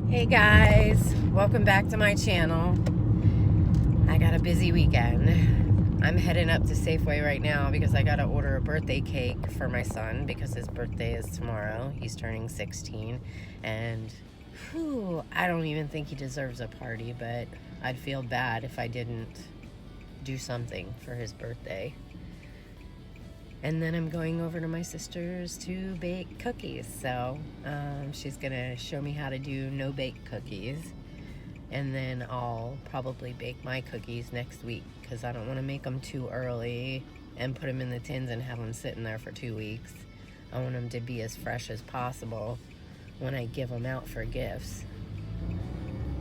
Hey guys, welcome back to my channel. I got a busy weekend. I'm heading up to Safeway right now because I gotta order a birthday cake for my son because his birthday is tomorrow. He's turning 16 and I don't even think he deserves a party, but I'd feel bad if I didn't do something for his birthday. And then I'm going over to my sister's to bake cookies. So she's gonna show me how to do no-bake cookies. And then I'll probably bake my cookies next week because I don't want to make them too early and put them in the tins and have them sitting there for 2 weeks. I want them to be as fresh as possible when I give them out for gifts.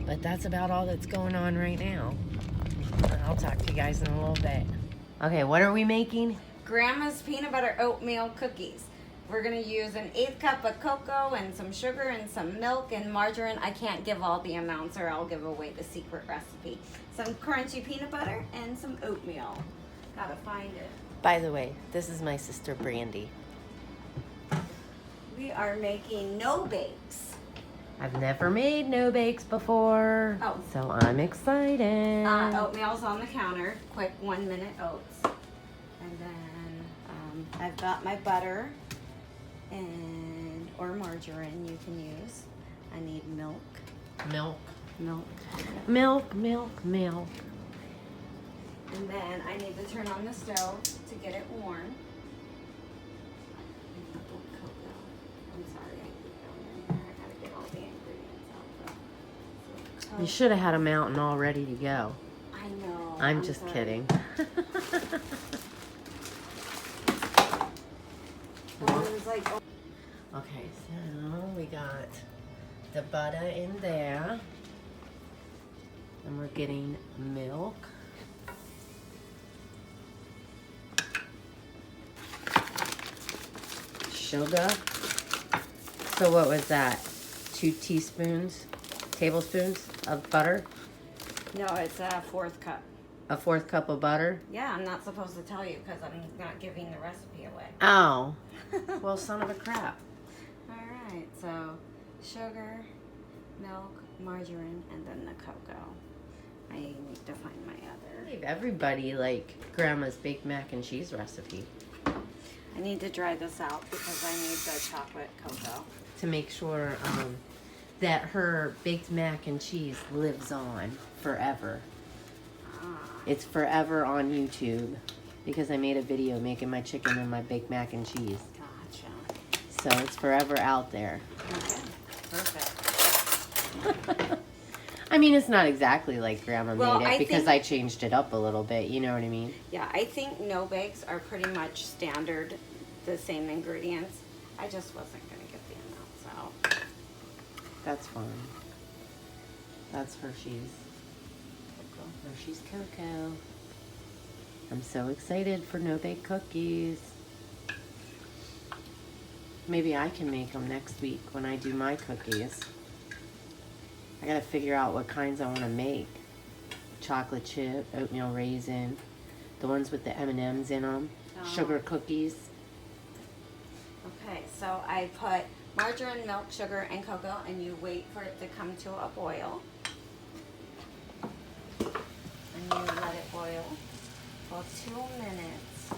But that's about all that's going on right now. I'll talk to you guys in a little bit. Okay, what are we making? Grandma's peanut butter oatmeal cookies. We're going to use an 1/8 cup of cocoa and some sugar and some milk and margarine. I can't give all the amounts or I'll give away the secret recipe. Some crunchy peanut butter and some oatmeal. Gotta find it. By the way, this is my sister Brandy. We are making no bakes. I've never made no bakes before, Oh. so I'm excited. Oatmeal's on the counter. Quick 1-minute oats. And then I've got my butter and or margarine you can use. I need milk. Milk. Milk. Milk. And then I need to turn on the stove to get it warm. And cocoa. I'm sorry, I put it on there. I gotta get all the ingredients out though. You should have had them out and all ready to go. I know. I'm just sorry. kidding. Like, oh. Okay, so we got the butter in there. And we're getting milk. Sugar. So what was that? 2 tablespoons of butter? No, it's a 4th cup. A 4th cup of butter? Yeah, I'm not supposed to tell you because I'm not giving the recipe away. Oh. Well, son of a crap. Alright, so sugar, milk, margarine, and then the cocoa. I need to find my other. Gave everybody like Grandma's baked mac and cheese recipe I need to dry this out because I need the chocolate cocoa. to make sure that her baked mac and cheese lives on forever. It's forever on YouTube because I made a video making my chicken and my baked mac and cheese. Gotcha. So it's forever out there. Okay, perfect. I mean, it's not exactly like Grandma Well, made it I because think- I changed it up a little bit. You know what I mean? Yeah, I think no bakes are pretty much standard, the same ingredients. I just wasn't going to get the amounts out. That's fine. That's Hershey's. Hershey's Cocoa. I'm so excited for no-bake cookies. Maybe I can make them next week when I do my cookies. I gotta figure out what kinds I want to make. Chocolate chip, oatmeal raisin, the ones with the M&Ms in them, sugar cookies. Okay, so I put margarine, milk, sugar, and cocoa, and you wait for it to come to a boil. And you let it boil for 2 minutes.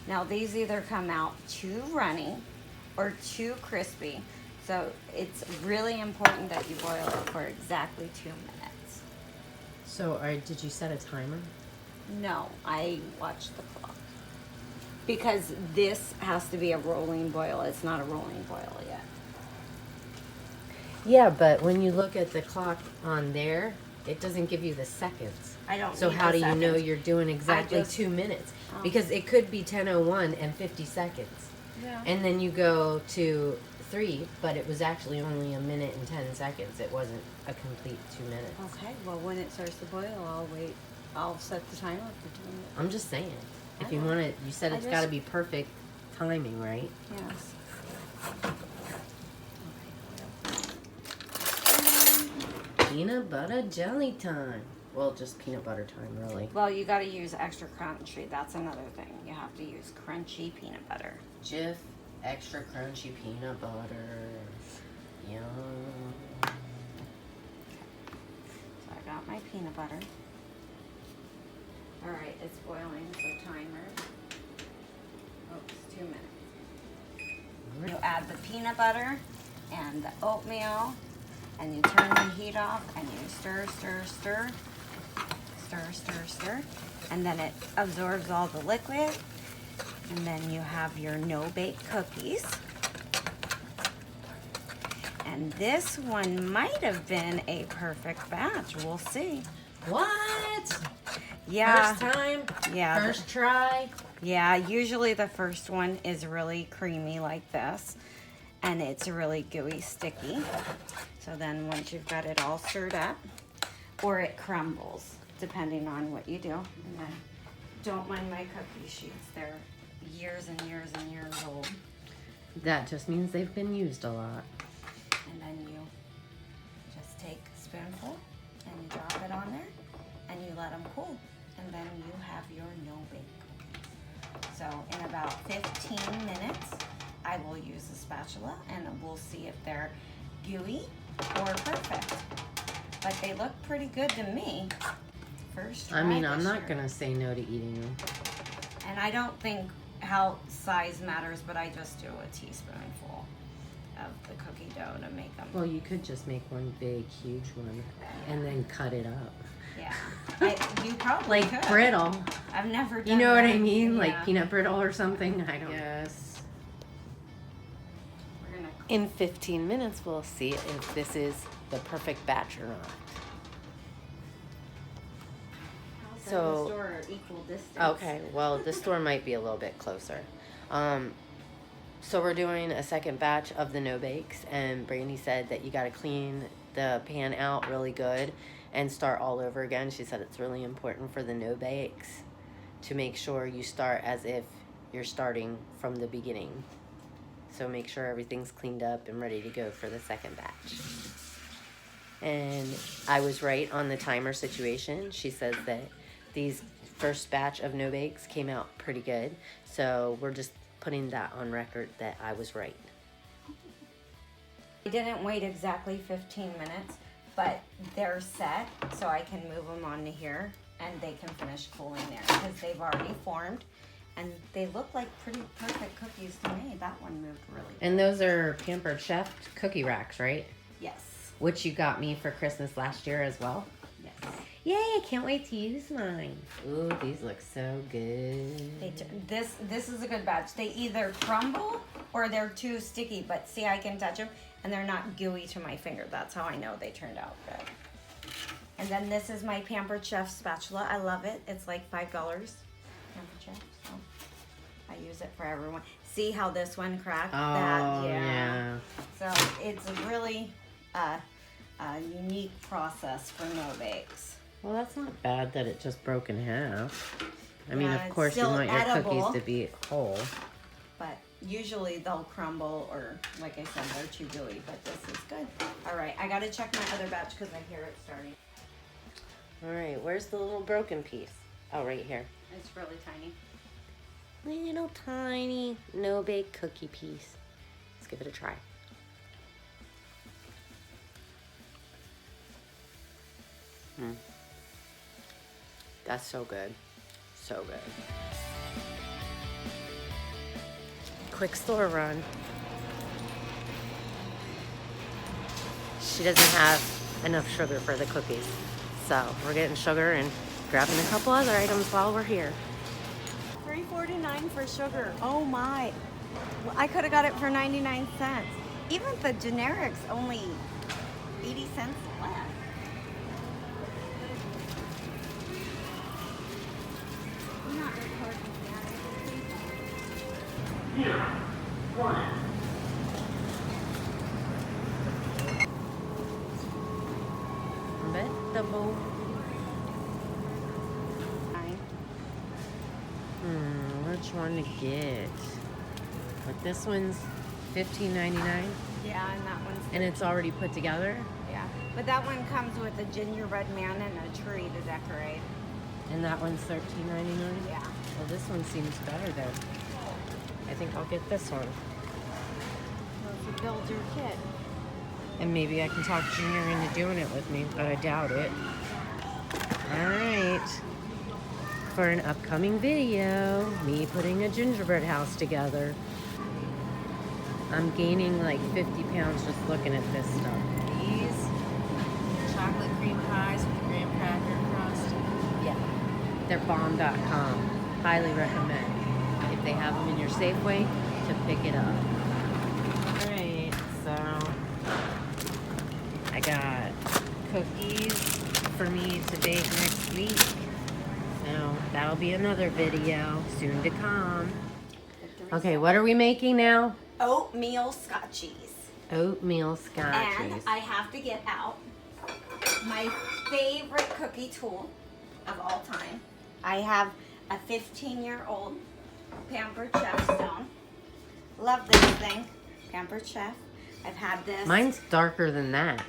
Now these either come out too runny or too crispy. So it's really important that you boil it for exactly 2 minutes. So, did you set a timer? No, I watched the clock. Because this has to be a rolling boil. It's not a rolling boil yet. Yeah, but when you look at the clock on there, it doesn't give you the seconds. I don't So need how the do you know seconds. you're doing exactly just- 2 minutes? Oh. Because it could be 10:01 and 50 seconds. Yeah. And then you go to 3, but it was actually only 1 minute and 10 seconds. It wasn't a complete 2 minutes. Okay, well when it starts to boil, I'll wait. I'll set the timer for 2 minutes. I'm just saying. If I you know. want it, you said I it's just- got to be perfect timing, right? Yes. Peanut butter jelly time. Well, just peanut butter time, really. Well, you got to use extra crunchy. That's another thing. You have to use crunchy peanut butter. Jif extra crunchy peanut butter. Yum. So I got my peanut butter. All right, it's boiling, so timer. Oops, 2 minutes. You add the peanut butter and the oatmeal, and you turn the heat off, and you stir, stir, stir, stir, stir, stir, and then it absorbs all the liquid, and then you have your no-bake cookies. And this one might have been a perfect batch. We'll see. What? Yeah. First time? Yeah. First try? Yeah, usually the first one is really creamy like this, and it's really gooey, sticky. So then once you've got it all stirred up, or it crumbles, depending on what you do. And then don't mind my cookie sheets. They're years and years and years old. That just means they've been used a lot. And then you just take a spoonful and you drop it on there and you let them cool. And then you have your no-bake cookies. So in about 15 minutes, I will use a spatula and we'll see if they're gooey or perfect. But they look pretty good to me. First try. I mean, I'm this not year. gonna say no to eating them. And I don't think how size matters, but I just do a teaspoonful of the cookie dough to make them. Well, you could just make one big, huge one and then cut it up. Yeah, you probably Like could. brittle. I've never done You know what that. I mean? Yeah. Like peanut brittle or something? I don't know. Yes. We're gonna In 15 minutes, we'll see if this is the perfect batch or not. So- the store are equal distance. Okay, well, the store might be a little bit closer. So we're doing a second batch of the no bakes, and Brandy said that you got to clean the pan out really good and start all over again. She said it's really important for the no bakes to make sure you start as if you're starting from the beginning. So make sure everything's cleaned up and ready to go for the second batch. And I was right on the timer situation. She says that these first batch of no bakes came out pretty good. So we're just putting that on record that I was right. I didn't wait exactly 15 minutes, but they're set, so I can move them onto here, and they can finish cooling there because they've already formed, and they look like pretty perfect cookies to me. That one moved really good. And those are Pampered Chef cookie racks, right? Yes. Which you got me for Christmas last year as well. Yes. Yay, I can't wait to use mine. Ooh, these look so good. This is a good batch. They either crumble or they're too sticky, but see, I can touch them and they're not gooey to my finger. That's how I know they turned out good. And then this is my Pampered Chef spatula. I love it. It's like $5. Pampered Chef. So I use it for everyone. See how this one cracked? Oh, yeah. So it's a really unique process for no bakes. Well, that's not bad that it just broke in half. I mean, Yeah, of it's course, you still want your edible. cookies to be whole. But usually they'll crumble or, like I said, they're too gooey, but this is good. All right, I gotta check my other batch because I hear it starting. All right, where's the little broken piece? Oh, right here. It's really tiny. Little tiny no-bake cookie piece. Let's give it a try. That's so good. So good. Quick store run. She doesn't have enough sugar for the cookies. So we're getting sugar and grabbing a couple other items while we're here. $3.49 for sugar. Oh my. I could have got it for 99 cents. Even the generics only 80 cents less. I'm not recording that. Vegetable. Which one to get? But this one's $15.99 Yeah, and that one's and it's already put together. yeah. But that one comes with a gingerbread man and a tree to decorate. And that one's $13.99. Yeah. Well, this one seems better though. I think I'll get this one. build your kit. And maybe I can talk Junior into doing it with me, but I doubt it. All right. For an upcoming video, me putting a gingerbread house together. I'm gaining like 50 pounds just looking at this stuff. These chocolate cream pies with the graham cracker crust. Yeah, they're bomb.com. Highly recommend. If they have them in your Safeway, to pick it up. All right, so I got cookies for me to bake next week. So that'll be another video soon to come. Okay, what are we making now? Oatmeal scotchies. Oatmeal scotchies. And I have to get out my favorite cookie tool of all time. I have a 15-year-old Pampered Chef stone. Love this thing. Pampered Chef. I've had this. Mine's darker than that.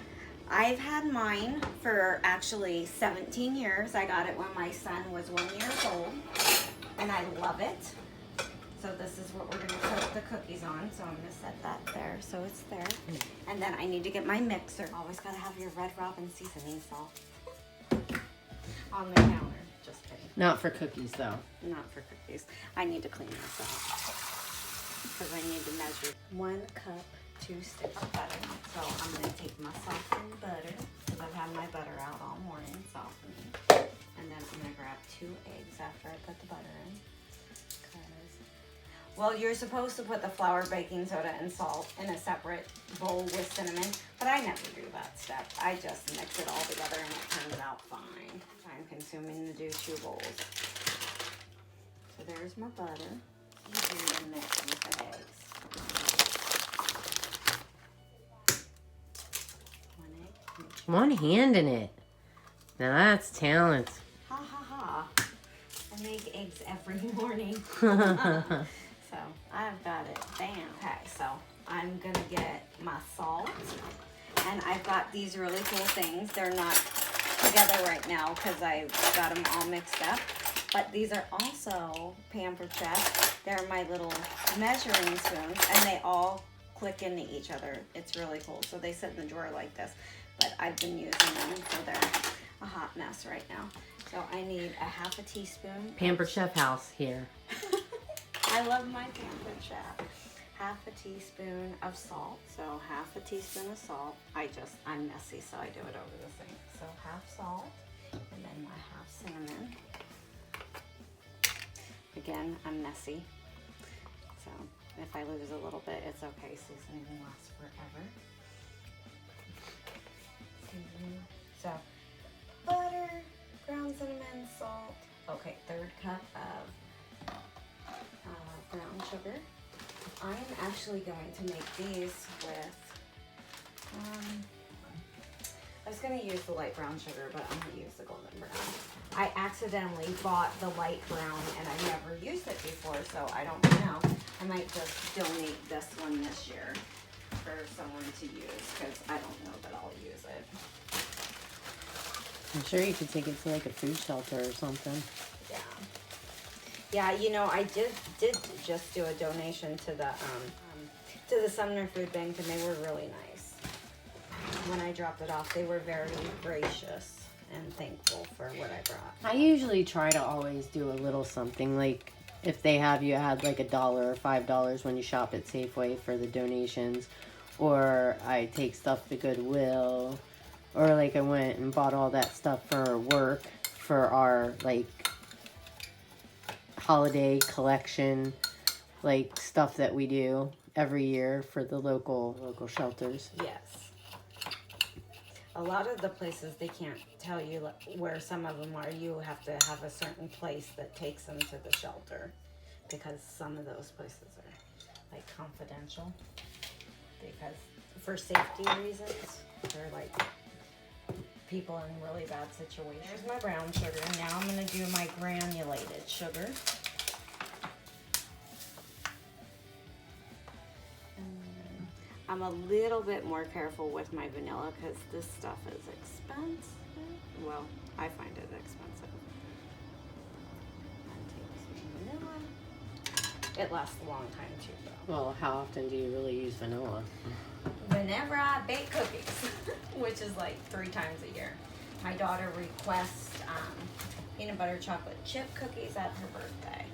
I've had mine for actually 17 years. I got it when my son was 1 year old. And I love it. So this is what we're going to cook the cookies on. So I'm going to set that there so it's there. And then I need to get my mixer. Always got to have your Red Robin seasoning salt on the counter. Just kidding. Not for cookies, though. Not for cookies. I need to clean this up because I need to measure 1 cup, 2 sticks of butter. So I'm going to take my softened butter because I've had my butter out all morning softening. And then I'm going to grab 2 eggs after I put the butter in. Well, you're supposed to put the flour, baking soda, and salt in a separate bowl with cinnamon, but I never do that step. I just mix it all together and it turns out fine. Time consuming to do 2 bowls. So there's my butter. Easy to mix with the eggs. 1 egg. One hand in it. Now that's talent. Ha ha ha. I make eggs every morning. So I've got it down. Okay, so I'm gonna get my salt. And I've got these really cool things. They're not together right now because I've got them all mixed up. But these are also Pampered Chef. They're my little measuring spoons and they all click into each other. It's really cool. So they sit in the drawer like this. But I've been using them so they're a hot mess right now. So I need a 1/2 teaspoon. Pampered Chef house here. I love my Pampered Chef. 1/2 teaspoon of salt. So 1/2 teaspoon of salt. I'm messy, so I do it over the sink. So 1/2 salt, and then my 1/2 cinnamon. Again, I'm messy. So if I lose a little bit, it's okay. Seasoning lasts forever. So butter, ground cinnamon, salt. Okay, 1/3 cup of brown sugar. I'm actually going to make these with, I was going to use the light brown sugar, but I'm going to use the golden brown. I accidentally bought the light brown and I never used it before, so I don't know. I might just donate this one this year for someone to use because I don't know that I'll use it. I'm sure you could take it to like a food shelter or something. Yeah. Yeah, you know, I did just do a donation to the Sumner Food Bank, and they were really nice. When I dropped it off, they were very gracious and thankful for what I brought. I usually try to always do a little something, like if they have you add like $1 or $5 when you shop at Safeway for the donations, or I take stuff to Goodwill, or like I went and bought all that stuff for work for our like holiday collection, like stuff that we do every year for the local shelters. Yes. A lot of the places, they can't tell you where some of them are. You have to have a certain place that takes them to the shelter because some of those places are like confidential because for safety reasons. They're like people in really bad situations. Here's my brown sugar. Now I'm going to do my granulated sugar. I'm a little bit more careful with my vanilla because this stuff is expensive. Well, I find it expensive. I'll take some vanilla. it lasts a long time too, though. Well, how often do you really use vanilla? Whenever I bake cookies, which is like 3 times a year. My daughter requests peanut butter chocolate chip cookies at her birthday.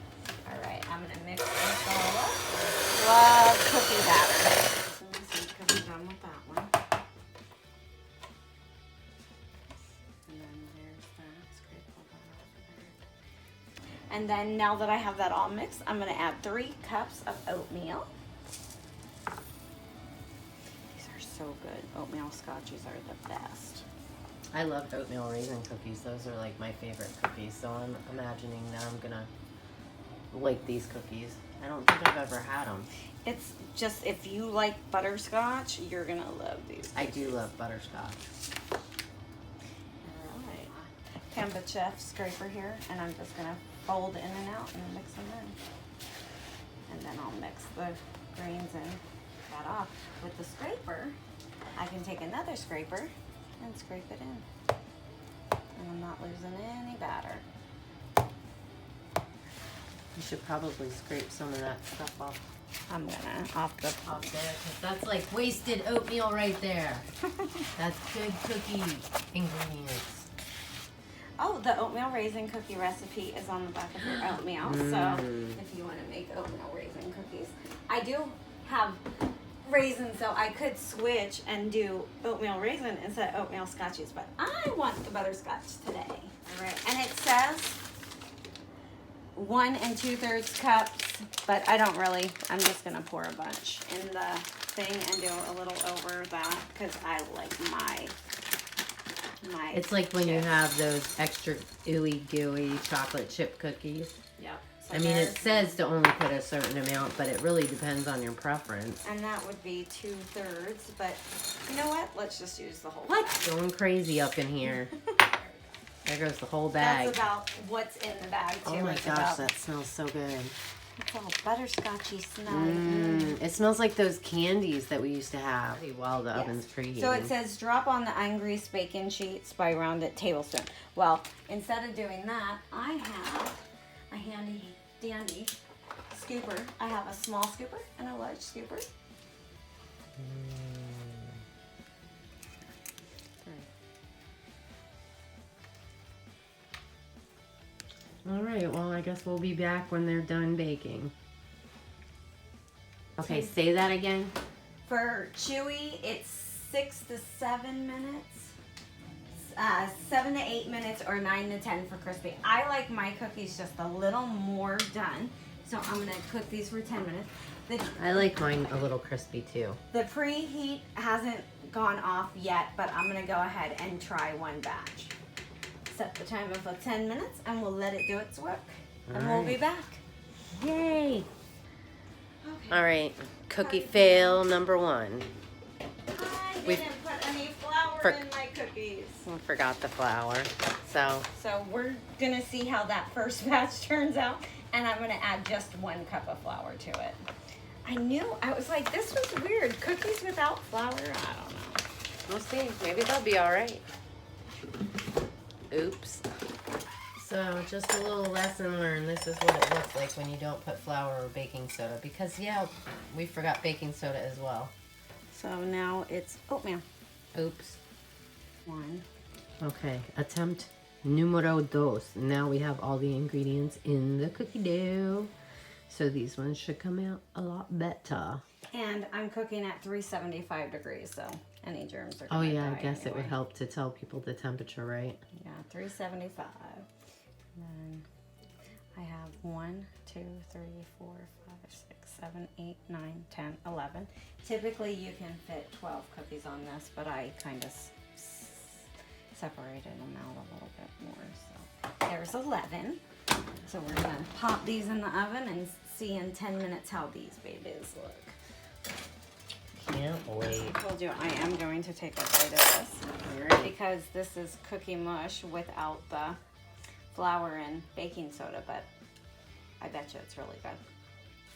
All right, I'm gonna mix this all up. Love cookie batter. So this could be done with that one. And then there's that. Scrape all that off of there. And then now that I have that all mixed, I'm gonna add 3 cups of oatmeal. These are so good. Oatmeal scotchies are the best. I love oatmeal raisin cookies. Those are like my favorite cookies. So I'm imagining that I'm gonna like these cookies. I don't think I've ever had them. It's just, if you like butterscotch, you're gonna love these. I do love butterscotch. Alright. Pampa Chef scraper here, and I'm just gonna fold in and out and mix them in. And then I'll mix the grains and that off. With the scraper, I can take another scraper and scrape it in. And I'm not losing any batter. You should probably scrape some of that stuff off I'm gonna off there, because that's like wasted oatmeal right there. That's good cookie ingredients. Oh, the oatmeal raisin cookie recipe is on the back of your oatmeal. So if you want to make oatmeal raisin cookies, I do have raisins, so I could switch and do oatmeal raisin instead of oatmeal scotchies, but I want the butterscotch today. All right, and it says 1 2/3 cups, but I don't really, I'm just gonna pour a bunch in the thing and do a little over that because I like my It's like when you chips. have those extra ooey gooey chocolate chip cookies. Yep. So I mean, it there's- says to only put a certain amount, but it really depends on your preference. and that would be 2/3, but you know what? Let's just use the whole What? bag. Going crazy up in here. There goes the whole That's bag. about what's in the bag too. Oh my It's gosh, about, that smells so good. it's all butterscotchy, smelly. It smells like those candies that we used to have while the Yes. oven's preheating. So it says drop on the ungreased bacon sheets by rounded tablespoon. Well, instead of doing that, I have a handy dandy scooper. I have a small scooper and a large scooper. All right, well, I guess we'll be back when they're done baking. Okay, say that again. For chewy, it's 6 to 7 minutes. 7 to 8 minutes or 9 to 10 for crispy. I like my cookies just a little more done. So I'm gonna cook these for 10 minutes. I like mine a little crispy too. The preheat hasn't gone off yet, but I'm gonna go ahead and try one batch. Set the timer for 10 minutes and we'll let it do its work. And we'll be back. Yay! Okay. All right, cookie fail number 1. I We've- didn't put any flour For- in my cookies. We forgot the flour. So, So we're gonna see how that first batch turns out, and I'm gonna add just 1 cup of flour to it. I was like, this was weird. Cookies without flour? I don't know. we'll see. Maybe they'll be all right. Oops. So, just a little lesson learned. This is what it looks like when you don't put flour or baking soda. Because, yeah, we forgot baking soda as well. So now it's oatmeal. Oops. 1. Okay, attempt numero dos. Now we have all the ingredients in the cookie dough. So these ones should come out a lot better. And I'm cooking at 375 degrees, so any germs are Oh gonna yeah, I die guess it would anyway. help to tell people the temperature, right? Yeah, 375. And then I have 1, 2, 3, 4, 5, 6, 7, 8, 9, 10, 11. Typically you can fit 12 cookies on this, but I kind of separated them out a little bit more. So there's 11. So we're gonna pop these in the oven and see in 10 minutes how these babies look. Can't wait. I told you I am going to take a bite of this Alright. because this is cookie mush without the flour and baking soda, but I bet you it's really good.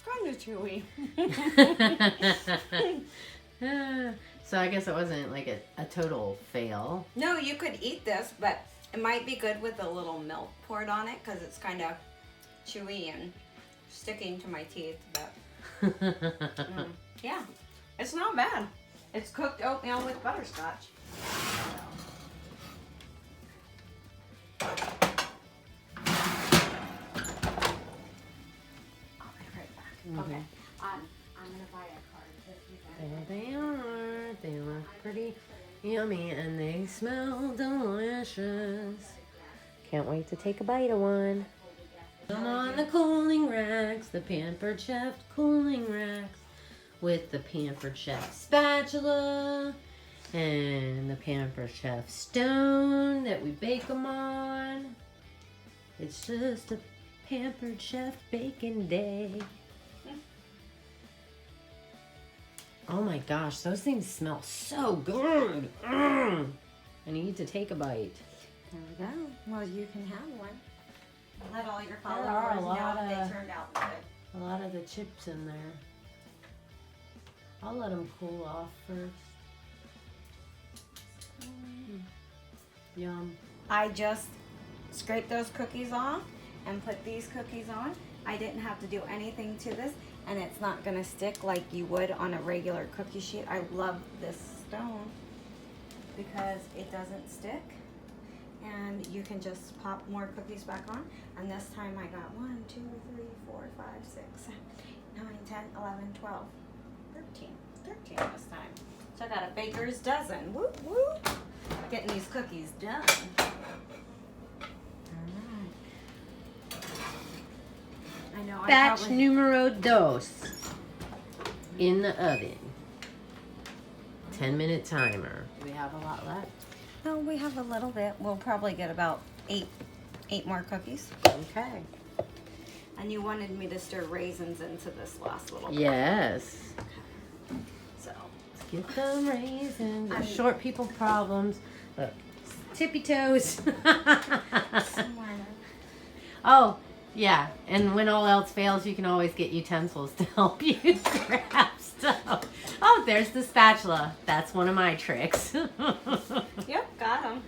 Kind of chewy. So I guess it wasn't like a total fail. No, you could eat this, but it might be good with a little milk poured on it because it's kind of chewy and sticking to my teeth, but yeah, it's not bad. It's cooked oatmeal with butterscotch. I'll be right back. Okay. I'm gonna buy a card. There they are. They look pretty yummy and they smell delicious. Can't wait to take a bite of one. I'm on the cooling racks, the Pampered Chef cooling racks, with the Pampered Chef spatula and the Pampered Chef stone that we bake them on. It's just a Pampered Chef baking day. Oh my gosh, those things smell so good. I need to take a bite. There we go. Well, you can have one. Let all your There are followers a lot know of- they turned out good. A lot of the chips in there. I'll let them cool off first. Yum. I just scraped those cookies off and put these cookies on. I didn't have to do anything to this, and it's not gonna stick like you would on a regular cookie sheet. I love this stone because it doesn't stick, and you can just pop more cookies back on. And this time I got 1, 2, 3, 4, 5, 6, 7, 8, 9, 10, 11, 12, 13 this time. So I got a baker's dozen. Whoop whoop. Getting these cookies done. I know. Batch numero dos. In the oven. 10-minute timer. Do we have a lot left? No, we have a little bit. We'll probably get about eight more cookies. Okay. And you wanted me to stir raisins into this last little bit. Yes. So Let's get some raisins. I'm- Short people problems. Look. Tippy toes. somewhere. Oh, yeah. And when all else fails, you can always get utensils to help you grab stuff. Oh, there's the spatula. That's one of my tricks. Yep, got them.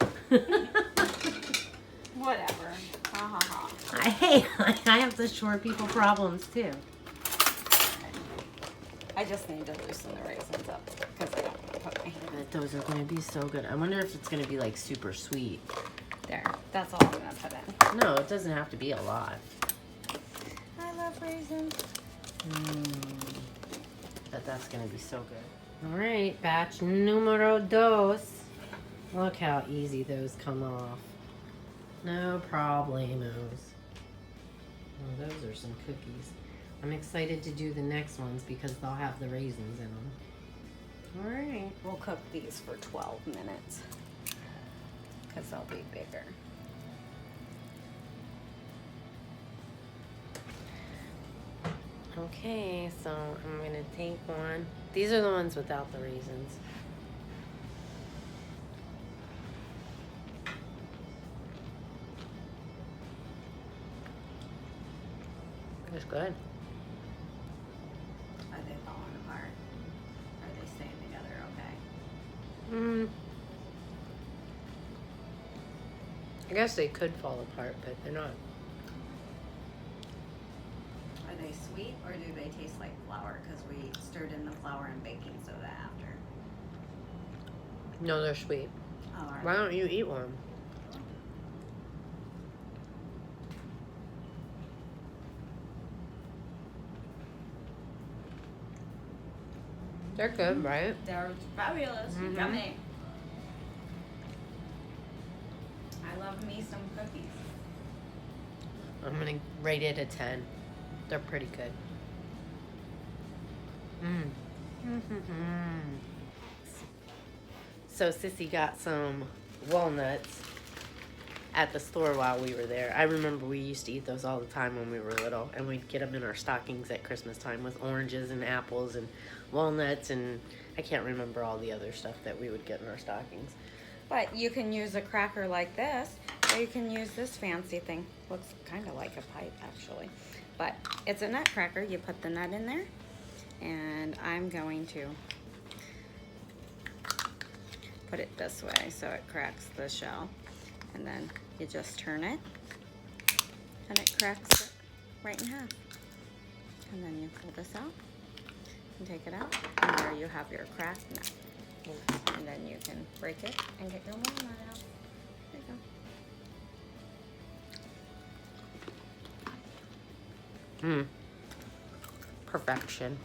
Whatever. Ha ha ha. Hey, I have the short people problems too. I just need to loosen the raisins up because I don't want to put my hand But those are going to be so good. I wonder if it's going to be like super sweet. there. That's all I'm gonna put in. No, it doesn't have to be a lot. I love raisins. But that's going to be so good. All right, batch numero dos. Look how easy those come off. No problemos. Oh, those are some cookies. I'm excited to do the next ones because they'll have the raisins in them. All right. We'll cook these for 12 minutes because they'll be bigger. Okay, so I'm going to take one. These are the ones without the raisins. It's good. Are they falling apart? Are they staying together okay? I guess they could fall apart, but they're not. Are they sweet or do they taste like flour? Because we stirred in the flour and baking soda after. No, they're sweet. Oh, all right. Why don't you eat one? They're good, right? They're fabulous. Mhm. Yummy. I love me some cookies. I'm gonna rate it a 10. They're pretty good. So Sissy got some walnuts at the store while we were there. I remember we used to eat those all the time when we were little, and we'd get them in our stockings at Christmas time with oranges and apples and walnuts, and I can't remember all the other stuff that we would get in our stockings. But you can use a cracker like this, or you can use this fancy thing. Looks kind of like a pipe, actually. But it's a nut cracker. You put the nut in there, and I'm going to put it this way so it cracks the shell. And then you just turn it, and it cracks it right in half. And then you pull this out and take it out. And there you have your cracked nut. And then you can break it and get your walnut out. There you go. Perfection.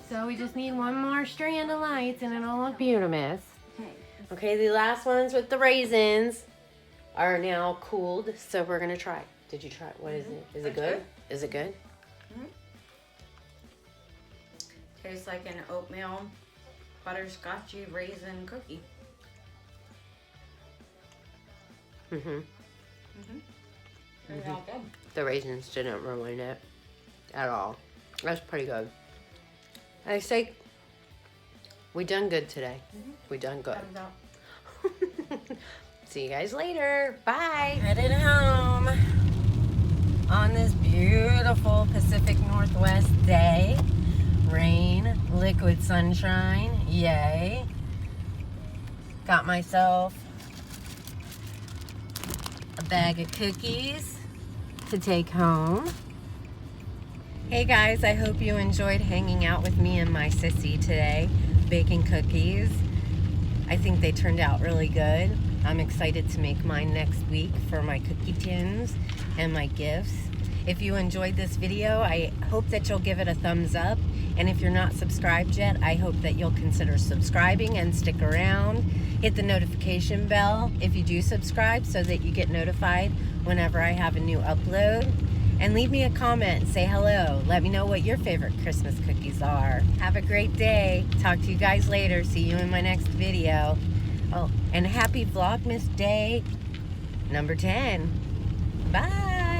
So we just need one more strand of lights and it'll look beautiful. Okay, the last ones with the raisins are now cooled, so we're gonna try. Did you try it? What is it? Is it good? Is it good? Tastes like an oatmeal butterscotchy raisin cookie. It's all good. The raisins didn't ruin it at all. That's pretty good. I say we done good today. We done good. See you guys later. Bye. Headed home on this beautiful Pacific Northwest day. Rain, liquid sunshine, yay. Got myself a bag of cookies to take home. Hey guys, I hope you enjoyed hanging out with me and my sissy today, baking cookies. I think they turned out really good. I'm excited to make mine next week for my cookie tins and my gifts. If you enjoyed this video, I hope that you'll give it a thumbs up. And if you're not subscribed yet, I hope that you'll consider subscribing and stick around. Hit the notification bell if you do subscribe so that you get notified whenever I have a new upload. And leave me a comment, say hello. Let me know what your favorite Christmas cookies are. Have a great day. Talk to you guys later. See you in my next video. Oh, and happy Vlogmas Day number 10. Bye.